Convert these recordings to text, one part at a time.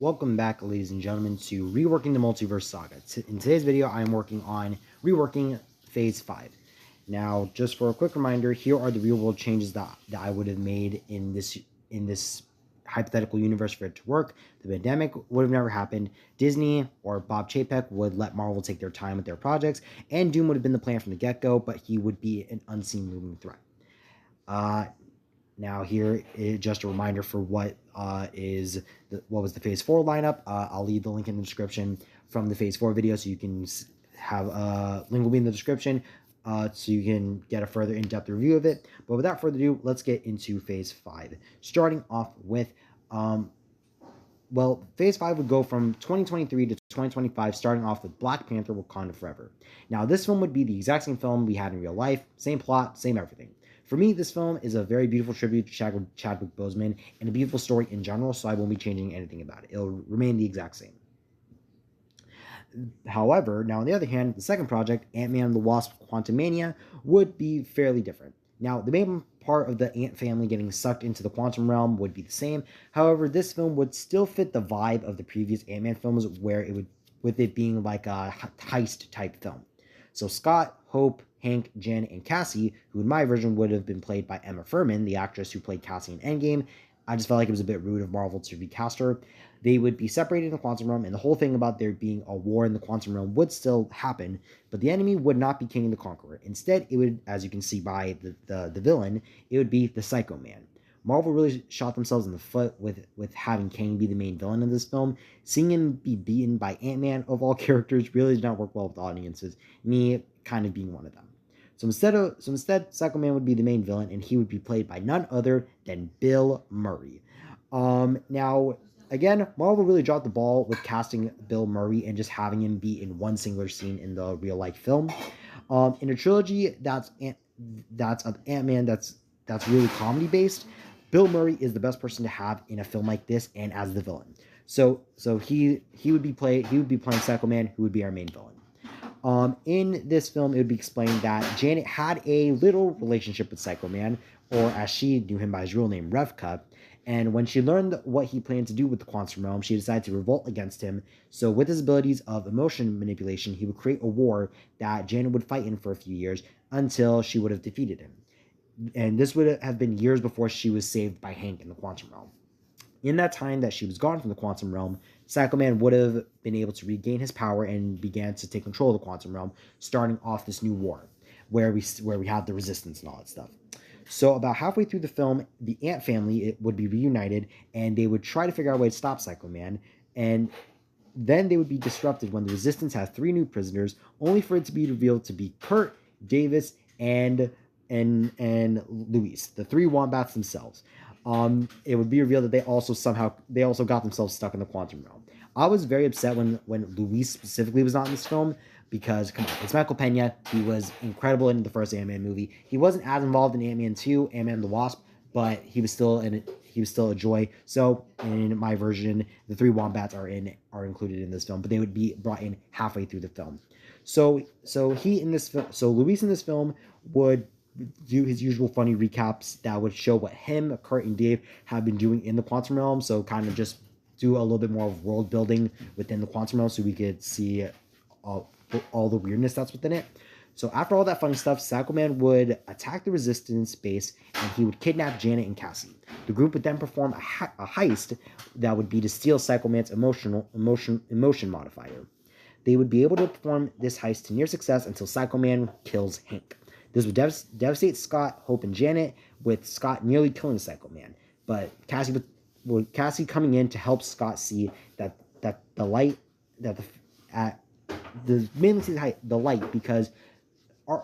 Welcome back, ladies and gentlemen, to Reworking the Multiverse Saga. In today's video, I am working on Reworking Phase 5. Now, just for a quick reminder, here are the real-world changes that I would have made in this hypothetical universe for it to work. The pandemic would have never happened. Disney or Bob Chapek would let Marvel take their time with their projects, and Doom would have been the plan from the get-go, but he would be an unseen looming threat. Uh, Now here is just a reminder for what was the Phase 4 lineup. I'll leave the link in the description from the Phase 4 video, so you can have link will be in the description, so you can get a further in-depth review of it. But without further ado, let's get into Phase 5. Starting off with, Phase 5 would go from 2023 to 2025, starting off with Black Panther: Wakanda Forever. Now, this film would be the exact same film we had in real life, same plot, same everything. For me, this film is a very beautiful tribute to Chadwick Boseman and a beautiful story in general, so I won't be changing anything about it. It'll remain the exact same. However, now on the other hand, the second project, Ant-Man and the Wasp: Quantumania, would be fairly different. Now, the main part of the Ant family getting sucked into the quantum realm would be the same. However, this film would still fit the vibe of the previous Ant-Man films, where it would, with it being like a heist type film. So Scott, Hope, Hank, Jen, and Cassie, who in my version would have been played by Emma Furman, the actress who played Cassie in Endgame. I just felt like it was a bit rude of Marvel to recast her. They would be separated in the quantum realm, and the whole thing about there being a war in the quantum realm would still happen, but the enemy would not be King the Conqueror. Instead, it would, as you can see by the villain, it would be the Psycho Man. Marvel really shot themselves in the foot with having Kang be the main villain in this film. Seeing him be beaten by Ant-Man, of all characters, really did not work well with audiences, me kind of being one of them. So instead, Psycho Man would be the main villain, and he would be played by none other than Bill Murray. Now, again, Marvel really dropped the ball with casting Bill Murray and just having him be in one singular scene in the real life film. In a trilogy that's of Ant-Man that's really comedy based, Bill Murray is the best person to have in a film like this and as the villain. So he would be playing Psycho Man, who would be our main villain. In this film, it would be explained that Janet had a little relationship with Psycho Man, or as she knew him by his real name, Revka. And when she learned what he planned to do with the quantum realm, she decided to revolt against him. So with his abilities of emotion manipulation, he would create a war that Janet would fight in for a few years until she would have defeated him. And this would have been years before she was saved by Hank in the quantum realm. In that time that she was gone from the quantum realm, Psycho Man would have been able to regain his power and began to take control of the quantum realm, starting off this new war, where we have the resistance and all that stuff. So about halfway through the film, the Ant family would be reunited, and they would try to figure out a way to stop Psycho Man, and then they would be disrupted when the resistance has 3 new prisoners, only for it to be revealed to be Kurt, Davis, and Luis, the 3 wombats themselves. It would be revealed that they also got themselves stuck in the quantum realm. I was very upset when Luis specifically was not in this film, because come on, it's Michael Pena. He was incredible in the first Ant-Man movie. He wasn't as involved in Ant-Man 2, Ant-Man and the Wasp, but he was still in it. He was still a joy. So in my version, the 3 wombats are included in this film, but they would be brought in halfway through the film. So Luis in this film would do his usual funny recaps that would show what him, Kurt, and Dave have been doing in the quantum realm. So kind of just do a little bit more of world building within the quantum realm, so we could see all the weirdness that's within it. So after all that funny stuff, Psycho Man would attack the resistance base, and he would kidnap Janet and Cassie. The group would then perform a heist that would be to steal Psycho Man's emotion modifier. They would be able to perform this heist to near success until Psycho Man kills Hank. This would devastate Scott, Hope, and Janet, with Scott nearly killing Psycho Man. But Cassie coming in to help Scott see that the light, because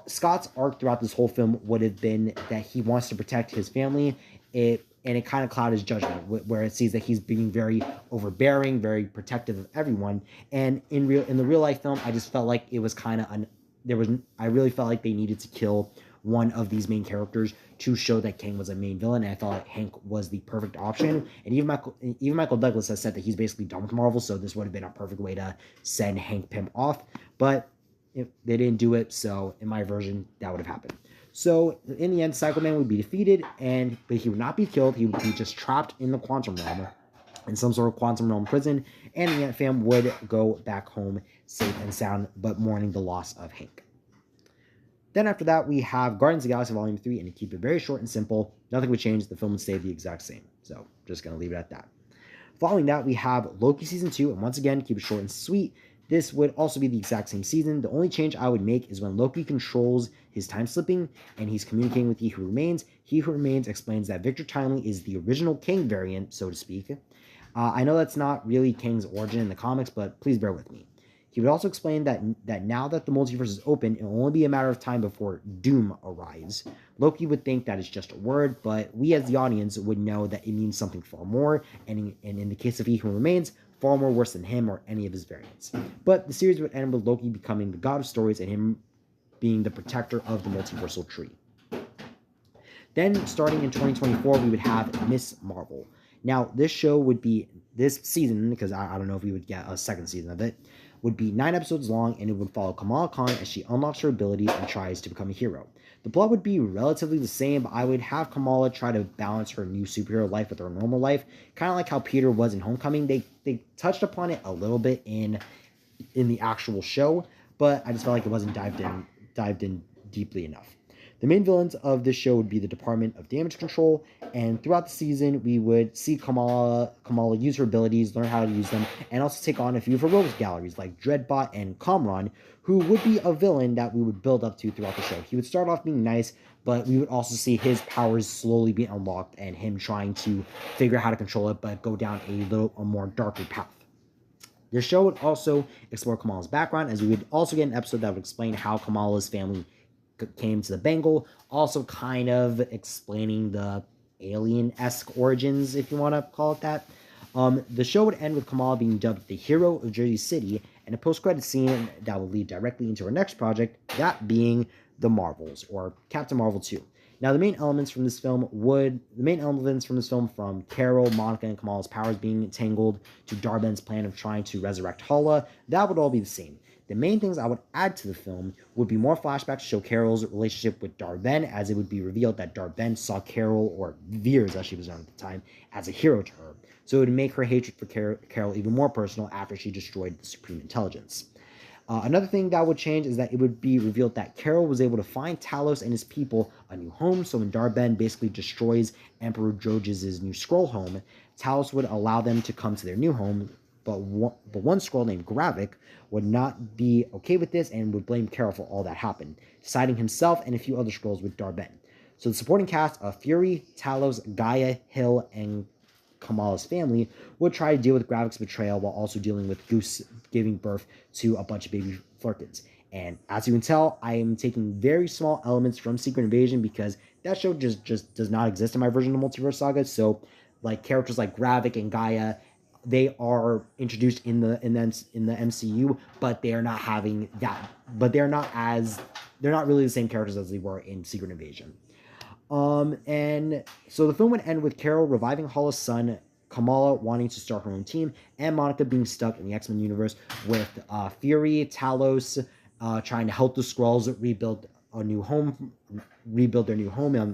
Scott's arc throughout this whole film would have been that he wants to protect his family. It kind of clouded his judgment, where it sees that he's being very overbearing, very protective of everyone. And in the real life film, I just felt like it was kind of I really felt like they needed to kill one of these main characters to show that Kang was a main villain, and I thought Hank was the perfect option. And even Michael Douglas has said that he's basically done with Marvel, so this would have been a perfect way to send Hank Pym off. But they didn't do it, so in my version, that would have happened. So in the end, Psycho Man would be defeated, but he would not be killed. He would be just trapped in the quantum realm. in some sort of quantum realm prison, and the Ant Fam would go back home safe and sound, but mourning the loss of Hank. Then after that, we have Guardians of the Galaxy Volume 3, and to keep it very short and simple, nothing would change, the film would stay the exact same. So, just going to leave it at that. Following that, we have Loki Season 2, and once again, keep it short and sweet. This would also be the exact same season. The only change I would make is when Loki controls his time slipping and he's communicating with He Who Remains. He Who Remains explains that Victor Timely is the original Kang variant, so to speak. I know that's not really Kang's origin in the comics, but please bear with me. He would also explain that now that the multiverse is open, it will only be a matter of time before Doom arrives. Loki would think that it's just a word, but we as the audience would know that it means something far more, and in the case of He Who Remains, far more worse than him or any of his variants. But the series would end with Loki becoming the god of stories and him being the protector of the multiversal tree. Then, starting in 2024, we would have Miss Marvel. Now, this show would be, this season, because I don't know if we would get a second season of it, would be 9 episodes long, and it would follow Kamala Khan as she unlocks her abilities and tries to become a hero. The plot would be relatively the same, but I would have Kamala try to balance her new superhero life with her normal life, kind of like how Peter was in Homecoming. They touched upon it a little bit in the actual show, but I just felt like it wasn't dived in deeply enough. The main villains of this show would be the Department of Damage Control, and throughout the season, we would see Kamala use her abilities, learn how to use them, and also take on a few of her rogues galleries like Dreadbot and Kamran, who would be a villain that we would build up to throughout the show. He would start off being nice, but we would also see his powers slowly be unlocked and him trying to figure out how to control it, but go down a more darker path. The show would also explore Kamala's background, as we would also get an episode that would explain how Kamala's family came to the Bengal, also kind of explaining the alien-esque origins, if you want to call it that. The show would end with Kamala being dubbed the hero of Jersey City, and a post-credit scene that would lead directly into her next project, that being The Marvels, or Captain Marvel 2. Now, the main elements from this film from Carol, Monica, and Kamala's powers being entangled to Dar-Ben's plan of trying to resurrect Hala, that would all be the same. The main things I would add to the film would be more flashbacks to show Carol's relationship with Dar-Ben, as it would be revealed that Dar-Ben saw Carol, or Veers as she was known at the time, as a hero to her. So it would make her hatred for Carol even more personal after she destroyed the Supreme Intelligence. Another thing that would change is that it would be revealed that Carol was able to find Talos and his people a new home. So when Dar-Ben basically destroys Emperor Droges' new Skrull home, Talos would allow them to come to their new home. But one Skrull named Gravik would not be okay with this and would blame Carol for all that happened, siding himself and a few other Skrulls with Dar-Ben. So the supporting cast of Fury, Talos, Gaia, Hill, and Kamala's family would try to deal with Gravik's betrayal while also dealing with Goose giving birth to a bunch of baby Flurkins. And as you can tell, I am taking very small elements from Secret Invasion because that show just does not exist in my version of Multiverse Saga. So, like characters like Gravik and Gaia, they are introduced in the MCU, but they are not having that. But they're not really the same characters as they were in Secret Invasion. And so the film would end with Carol reviving Hala's son, Kamala wanting to start her own team, and Monica being stuck in the X-Men universe with Fury, Talos trying to help the Skrulls rebuild their new home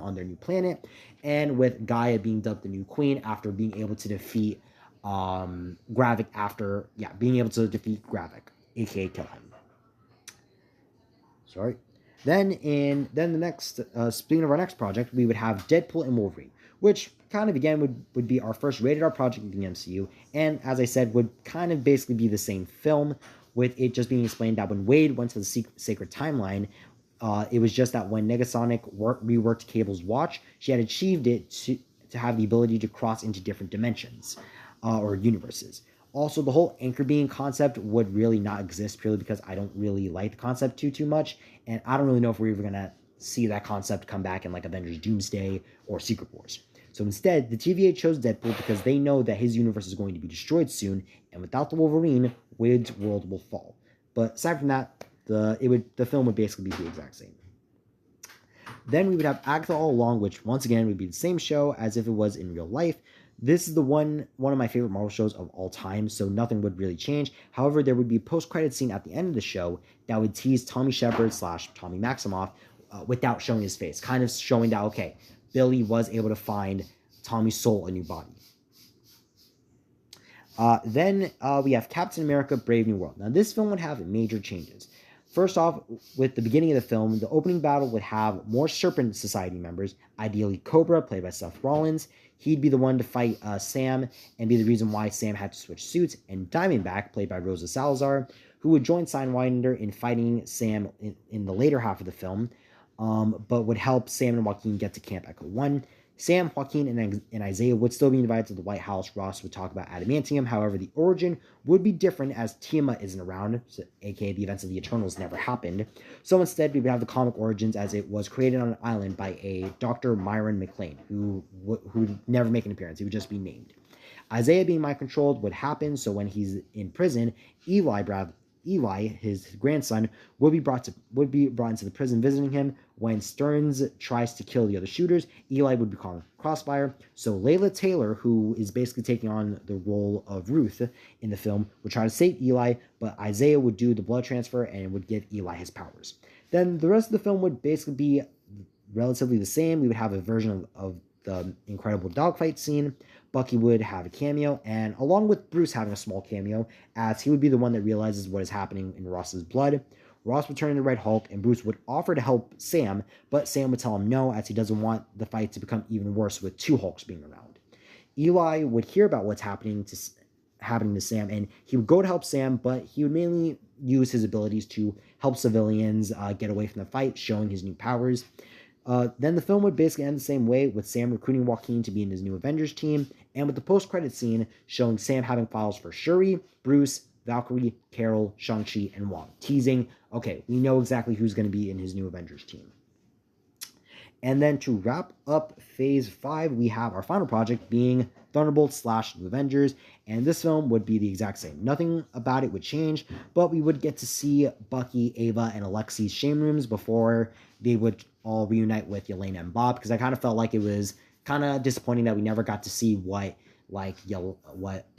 on their new planet, and with Gaia being dubbed the new queen after being able to defeat Gravik aka kill him. Sorry. Then the next speaking of our next project, we would have Deadpool and Wolverine, which kind of again would be our first rated R project in the MCU, and as I said, would kind of basically be the same film, with it just being explained that when Wade went to the sacred timeline, it was just that when Negasonic reworked Cable's watch, she had achieved it to have the ability to cross into different dimensions or universes. Also, the whole anchor being concept would really not exist, purely because I don't really like the concept too much, and I don't really know if we're ever gonna see that concept come back in like Avengers Doomsday or Secret Wars. So instead, the TVA chose Deadpool because they know that his universe is going to be destroyed soon, and without the Wolverine, Wade's world will fall. But aside from that, the film would basically be the exact same. Then we would have Agatha All Along, which once again would be the same show as if it was in real life. This is the one of my favorite Marvel shows of all time, so nothing would really change. However, there would be a post-credit scene at the end of the show that would tease Tommy Shepard / Tommy Maximoff without showing his face, kind of showing that, okay, Billy was able to find Tommy's soul a new body. Then we have Captain America Brave New World. Now, this film would have major changes. First off, with the beginning of the film, the opening battle would have more Serpent Society members, ideally Cobra, played by Seth Rollins. He'd be the one to fight Sam and be the reason why Sam had to switch suits, and Diamondback, played by Rosa Salazar, who would join Sidewinder in fighting Sam in the later half of the film, but would help Sam and Joaquin get to Camp Echo 1. Sam, Joaquin, and Isaiah would still be invited to the White House. Ross would talk about adamantium. However, the origin would be different as Tiamat isn't around, so, aka the events of the Eternals never happened. So instead, we would have the comic origins as it was created on an island by a Dr. Myron McLean, who would never make an appearance. He would just be named. Isaiah being mind-controlled would happen, so when he's in prison, Eli, his grandson, would be brought into the prison visiting him. When Stearns tries to kill the other shooters, Eli would be calling Crossfire. So Layla Taylor, who is basically taking on the role of Ruth in the film, would try to save Eli, but Isaiah would do the blood transfer and would give Eli his powers. Then the rest of the film would basically be relatively the same. We would have a version of the incredible dogfight scene. Bucky would have a cameo, and along with Bruce having a small cameo, as he would be the one that realizes what is happening in Ross's blood. Ross would turn into Red Hulk, and Bruce would offer to help Sam, but Sam would tell him no, as he doesn't want the fight to become even worse with two Hulks being around. Eli would hear about what's happening to Sam, and he would go to help Sam, but he would mainly use his abilities to help civilians get away from the fight, showing his new powers. Then the film would basically end the same way, with Sam recruiting Joaquin to be in his new Avengers team, and with the post-credit scene showing Sam having files for Shuri, Bruce, Valkyrie, Carol, Shang-Chi, and Wong, teasing, okay, we know exactly who's going to be in his new Avengers team. And then to wrap up Phase 5, we have our final project being Thunderbolts / New Avengers, and this film would be the exact same. Nothing about it would change, but we would get to see Bucky, Ava, and Alexi's shame rooms before they would all reunite with Yelena and Bob, because I kind of felt like it was kind of disappointing that we never got to see what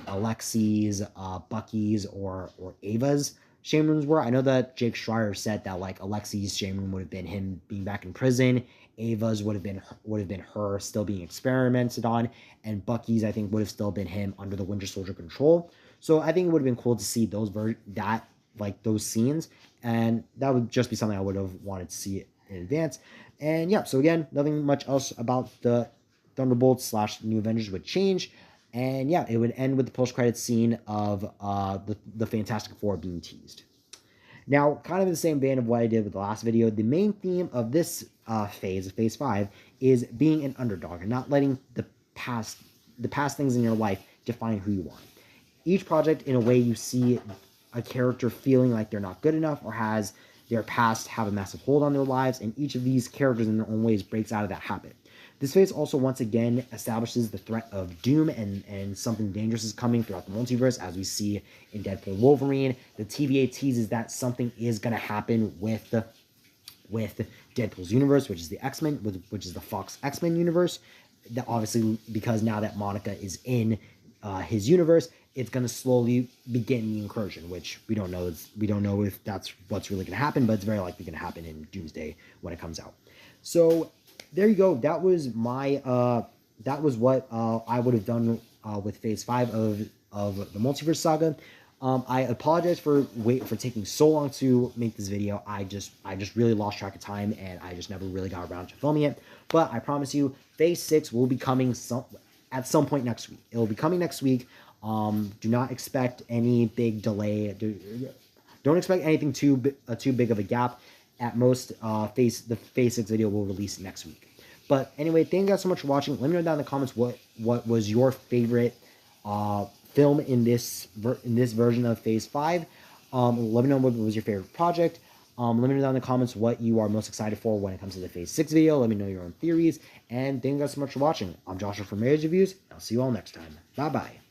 Alexi's, Bucky's, or Ava's shame rooms were. I know that Jake Schreier said that like Alexi's shame room would have been him being back in prison, Ava's would have been her still being experimented on, and Bucky's I think would have still been him under the Winter Soldier control. So I think it would have been cool to see those scenes, and that would just be something I would have wanted to see in advance. And yeah, so again, nothing much else about the Thunderbolts / New Avengers would change. And yeah, it would end with the post-credit scene of the Fantastic Four being teased. Now, kind of in the same vein of what I did with the last video, the main theme of this phase 5, is being an underdog and not letting the past things in your life define who you are. Each project, in a way, you see a character feeling like they're not good enough or has their past have a massive hold on their lives, and each of these characters in their own ways breaks out of that habit. This phase also once again establishes the threat of doom and something dangerous is coming throughout the multiverse, as we see in Deadpool Wolverine. The TVA teases that something is going to happen with Deadpool's universe, which is the X-Men, which is the Fox X-Men universe. That obviously, because now that Monica is in his universe, it's going to slowly begin the incursion, which we don't know. We don't know if that's what's really going to happen, but it's very likely going to happen in Doomsday when it comes out. So there you go. That was my that was what I would have done with Phase 5 of the Multiverse Saga. I apologize for taking so long to make this video. I just really lost track of time, and I just never really got around to filming it. But I promise you, Phase 6 will be coming at some point next week. It will be coming next week. Do not expect any big delay. Don't expect anything too big of a gap. At most, the Phase 6 video will release next week. But anyway, thank you guys so much for watching. Let me know down in the comments what was your favorite film in this version of Phase 5. Let me know what was your favorite project. Let me know down in the comments what you are most excited for when it comes to the Phase 6 video. Let me know your own theories. And thank you guys so much for watching. I'm Joshua from Marriage Reviews. I'll see you all next time. Bye-bye.